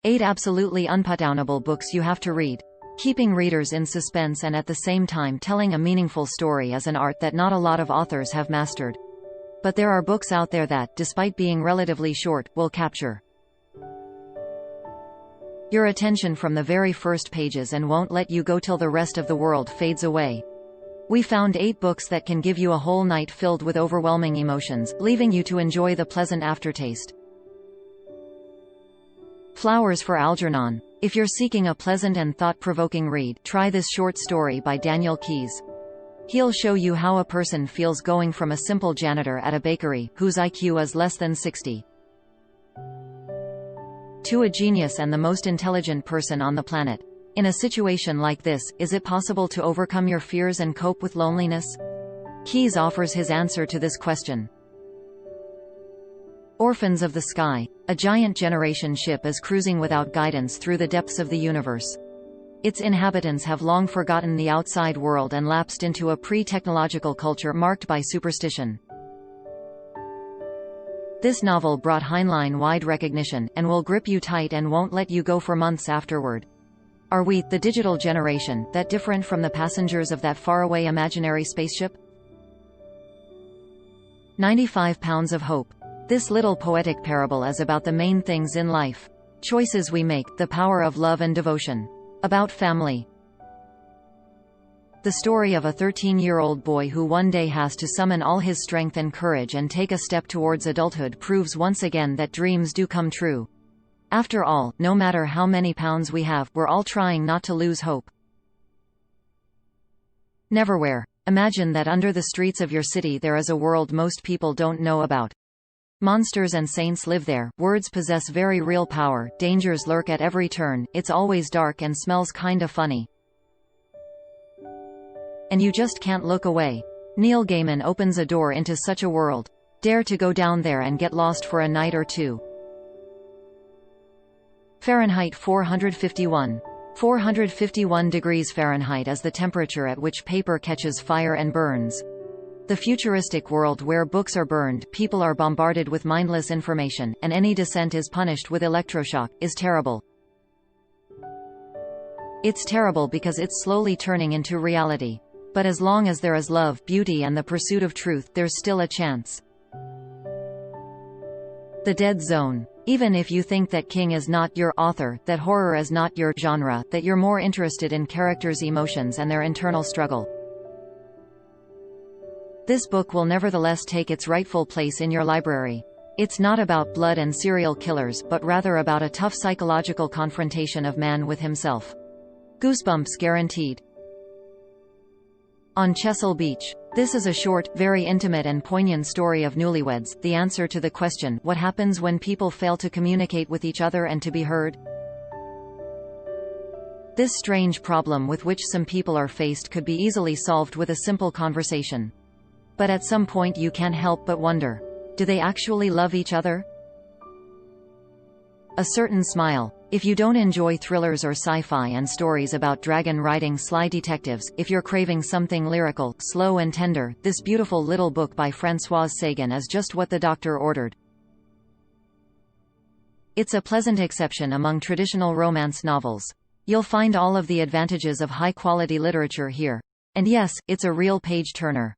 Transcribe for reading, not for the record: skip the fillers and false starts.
8 absolutely unputdownable books you have to read. Keeping readers in suspense and at the same time telling a meaningful story is an art that not a lot of authors have mastered. But there are books out there that, despite being relatively short, will capture your attention from the very first pages and won't let you go till the rest of the world fades away. We found 8 books that can give you a whole night filled with overwhelming emotions, leaving you to enjoy the pleasant aftertaste. Flowers for Algernon. If you're seeking a pleasant and thought-provoking read, try this short story by Daniel Keyes. He'll show you how a person feels going from a simple janitor at a bakery, whose IQ is less than 60, to a genius and the most intelligent person on the planet. In a situation like this, is it possible to overcome your fears and cope with loneliness? Keyes offers his answer to this question. Orphans of the Sky. A giant generation ship is cruising without guidance through the depths of the universe. Its inhabitants have long forgotten the outside world and lapsed into a pre-technological culture marked by superstition. This novel brought Heinlein-wide recognition, and will grip you tight and won't let you go for months afterward. Are we, the digital generation, that different from the passengers of that faraway imaginary spaceship? 95 Pounds of Hope. This little poetic parable is about the main things in life. Choices we make, the power of love and devotion. About family. The story of a 13-year-old boy who one day has to summon all his strength and courage and take a step towards adulthood proves once again that dreams do come true. After all, no matter how many pounds we have, we're all trying not to lose hope. Neverwhere. Imagine that under the streets of your city there is a world most people don't know about. Monsters and saints live there, words possess very real power, dangers lurk at every turn, it's always dark and smells kinda funny. And you just can't look away. Neil Gaiman opens a door into such a world. Dare to go down there and get lost for a night or two. Fahrenheit 451. 451 degrees Fahrenheit is the temperature at which paper catches fire and burns. The futuristic world where books are burned, people are bombarded with mindless information, and any dissent is punished with electroshock, is terrible. It's terrible because it's slowly turning into reality. But as long as there is love, beauty and the pursuit of truth, there's still a chance. The Dead Zone. Even if you think that King is not your author, that horror is not your genre, that you're more interested in characters' emotions and their internal struggle, this book will nevertheless take its rightful place in your library. It's not about blood and serial killers, but rather about a tough psychological confrontation of man with himself. Goosebumps guaranteed. On Chesil Beach. This is a short, very intimate and poignant story of newlyweds, the answer to the question, what happens when people fail to communicate with each other and to be heard? This strange problem with which some people are faced could be easily solved with a simple conversation. But at some point you can't help but wonder, do they actually love each other? A Certain Smile. If you don't enjoy thrillers or sci-fi and stories about dragon-riding sly detectives, if you're craving something lyrical, slow and tender, this beautiful little book by Françoise Sagan is just what the doctor ordered. It's a pleasant exception among traditional romance novels. You'll find all of the advantages of high-quality literature here. And yes, it's a real page-turner.